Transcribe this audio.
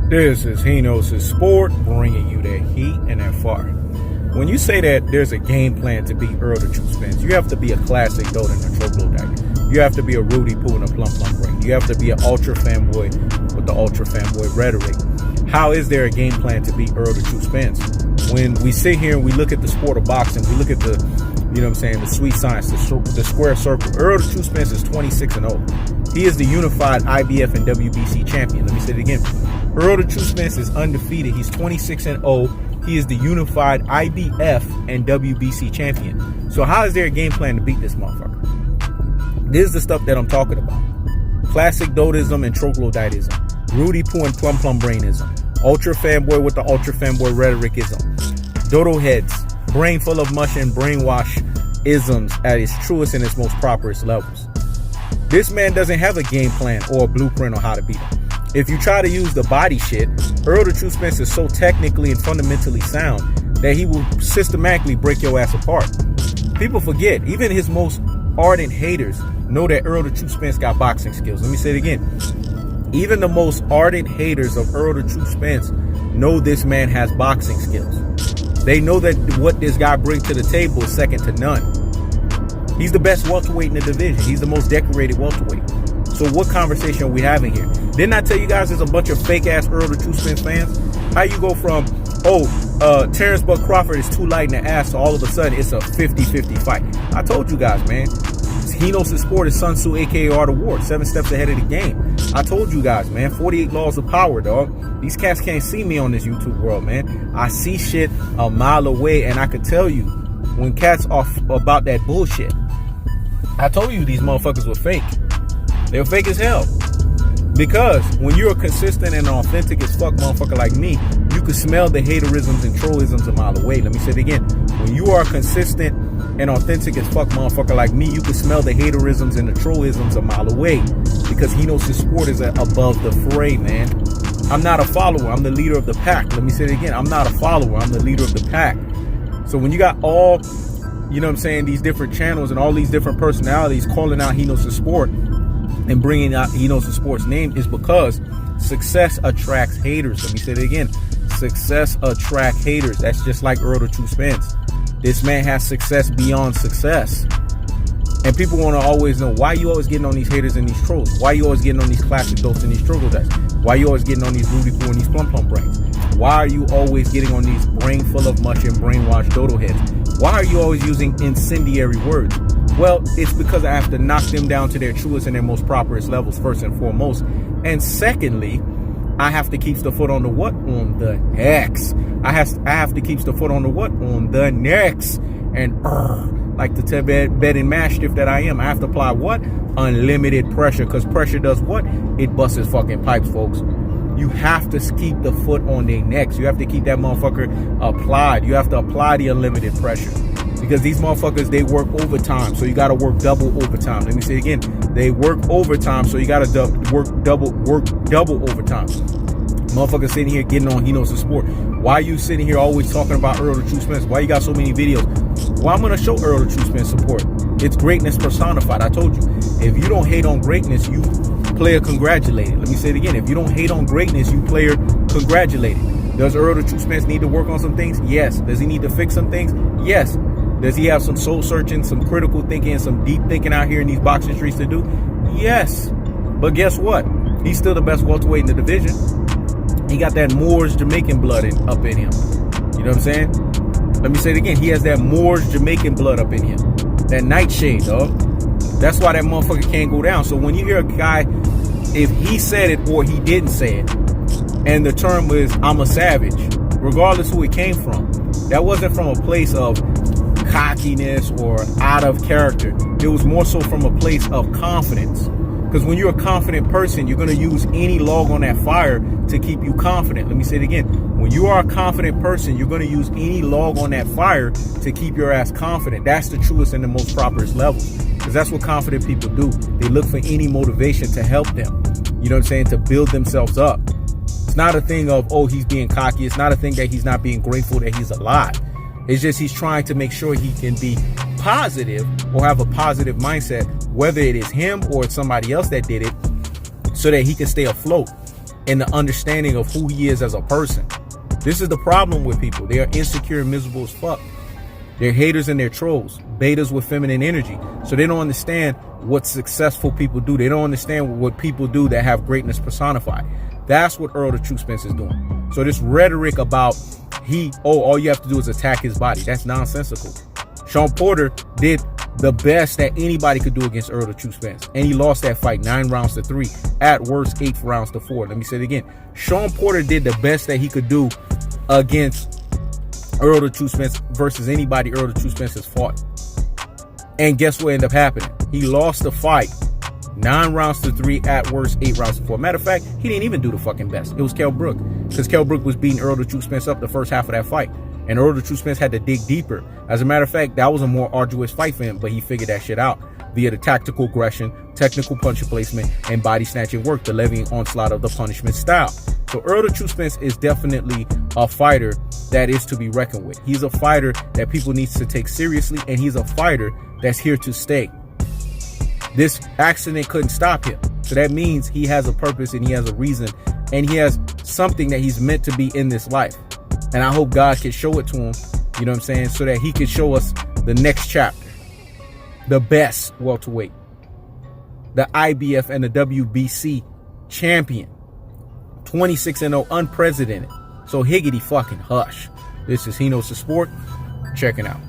This is Hino's Sport, bringing you that heat and that fire. When you say that there's a game plan to beat Errol the True Spence, you have to be a classic Doden and a troglodyte. You have to be a Rudy Poo and a plum brain. You have to be an ultra fanboy with the ultra fanboy rhetoric. How is there a game plan to beat Errol the True Spence? When we sit here and we look at the sport of boxing, we look at the, you know what I'm saying, the sweet science, the square circle. Errol the True Spence is 26-0. He is the unified IBF and WBC champion. Let me say it again. Errol the True Spence is undefeated. He's 26-0. He is the unified IBF and WBC champion. So how is there a game plan to beat this motherfucker? This is the stuff that I'm talking about. Classic Dodism and troglodytism. Rudy Poo and plum brainism. Ultra fanboy with the ultra fanboy rhetoricism. Dodo heads. Brain full of mush and brainwash isms at its truest and its most properest levels. This man doesn't have a game plan or a blueprint on how to beat him. If you try to use the body shit, Errol the True Spence is so technically and fundamentally sound that he will systematically break your ass apart. People forget, even his most ardent haters know that Errol the True Spence got boxing skills. Let me say it again. Even the most ardent haters of Errol the True Spence know this man has boxing skills. They know that what this guy brings to the table is second to none. He's the best welterweight in the division. He's the most decorated welterweight. So what conversation are we having here? Didn't I tell you guys there's a bunch of fake-ass Errol the True Spence fans? How you go from, Terrence Buck Crawford is too light in the ass, so all of a sudden it's a 50-50 fight. I told you guys, man. Hino's Sport is Sun Tzu, a.k.a. Art of War, 7 steps ahead of the game. I told you guys, man, 48 laws of power, dog. These cats can't see me on this YouTube world, man. I see shit a mile away, and I could tell you when cats are about that bullshit. I told you these motherfuckers were fake. They were fake as hell. Because when you're a consistent and authentic as fuck motherfucker like me, you can smell the haterisms and trollisms a mile away. Let me say it again. When you are consistent and authentic as fuck motherfucker like me, you can smell the haterisms and the trollisms a mile away. Because he knows his sport is above the fray, man. I'm not a follower. I'm the leader of the pack. Let me say it again. I'm not a follower. I'm the leader of the pack. So when you got all, you know what I'm saying, these different channels and all these different personalities calling out Hino's Sport and bringing out Hino's Sport's name, is because success attracts haters. Let me say it again. Success attracts haters. That's just like Errol the True Spence. This man has success beyond success. And people want to always know, why you always getting on these haters and these trolls? Why you always getting on these classic dotes and these troglodytes? Why you always getting on these Rudy Poo and these plum brains? Why are you always getting on these brain full of mush and brainwashed dodo heads? Why are you always using incendiary words? Well, it's because I have to knock them down to their truest and their most properest levels, first and foremost. And secondly, I have to keep the foot on the what? On the X. I have to keep the foot on the what? On the necks. And like the Tibetan mastiff that I am, I have to apply what? Unlimited pressure. Because pressure does what? It busts fucking pipes, folks. You have to keep the foot on their necks. You have to keep that motherfucker applied. You have to apply the unlimited pressure. Because these motherfuckers, they work overtime. So you got to work double overtime. Let me say it again. They work overtime. So you got to work double overtime. Motherfuckers sitting here getting on Hino's Sport. Why are you sitting here always talking about Errol the True Spence? Why you got so many videos? Well, I'm going to show Errol the True Spence support. It's greatness personified. I told you. If you don't hate on greatness, you player congratulated. Let me say it again. If you don't hate on greatness, you player congratulated. Does Errol the True Spence need to work on some things? Yes. Does he need to fix some things? Yes. Does he have some soul searching, some critical thinking, and some deep thinking out here in these boxing streets to do? Yes. But guess what? He's still the best welterweight in the division. He got that Moors Jamaican blood up in him. You know what I'm saying? Let me say it again. He has that Moors Jamaican blood up in him. That nightshade, dog. That's why that motherfucker can't go down. So when you hear a guy, if he said it or he didn't say it, and the term was, I'm a savage, regardless who it came from, that wasn't from a place of cockiness or out of character. It was more so from a place of confidence. Because when you're a confident person, you're going to use any log on that fire to keep you confident. Let me say it again. When you are a confident person, you're going to use any log on that fire to keep your ass confident. That's the truest and the most properest level. Because that's what confident people do. They look for any motivation to help them. You know what I'm saying? To build themselves up. It's not a thing of, oh, he's being cocky. It's not a thing that he's not being grateful that he's alive. It's just he's trying to make sure he can be positive or have a positive mindset, whether it is him or it's somebody else that did it, so that he can stay afloat. and the understanding of who he is as a person. This is the problem with people. They are insecure and miserable as fuck. They're haters and they're trolls, betas with feminine energy. So they don't understand what successful people do. They don't understand what people do that have greatness personified. That's what Errol the Truth Spence is doing. So this rhetoric about all you have to do is attack his body, that's nonsensical. Sean Porter did the best that anybody could do against Errol the Truth Spence, and he lost that fight 9 rounds to 3, at worst 8 rounds to 4. Let me say it again. Sean Porter did the best that he could do against Errol the Truth Spence versus anybody Errol the Truth Spence has fought. And guess what ended up happening? He lost the fight 9 rounds to 3, at worst 8 rounds to 4. Matter of fact, he didn't even do the fucking best. It was Kell Brook, because Kell Brook was beating Errol the Truth Spence up the first half of that fight, and Errol the Truth Spence had to dig deeper. As a matter of fact, that was a more arduous fight for him, but he figured that shit out via the tactical aggression, technical punch placement, and body snatching work, the levying onslaught of the punishment style. So Errol the Truth Spence is definitely a fighter that is to be reckoned with. He's a fighter that people need to take seriously, and he's a fighter that's here to stay. This accident couldn't stop him. So that means he has a purpose and he has a reason, and he has something that he's meant to be in this life. And I hope God can show it to him, you know what I'm saying, so that he can show us the next chapter. The best welterweight, the IBF and the WBC champion, 26-0, unprecedented. So higgity fucking hush. This is He Knows the Sport, checking out.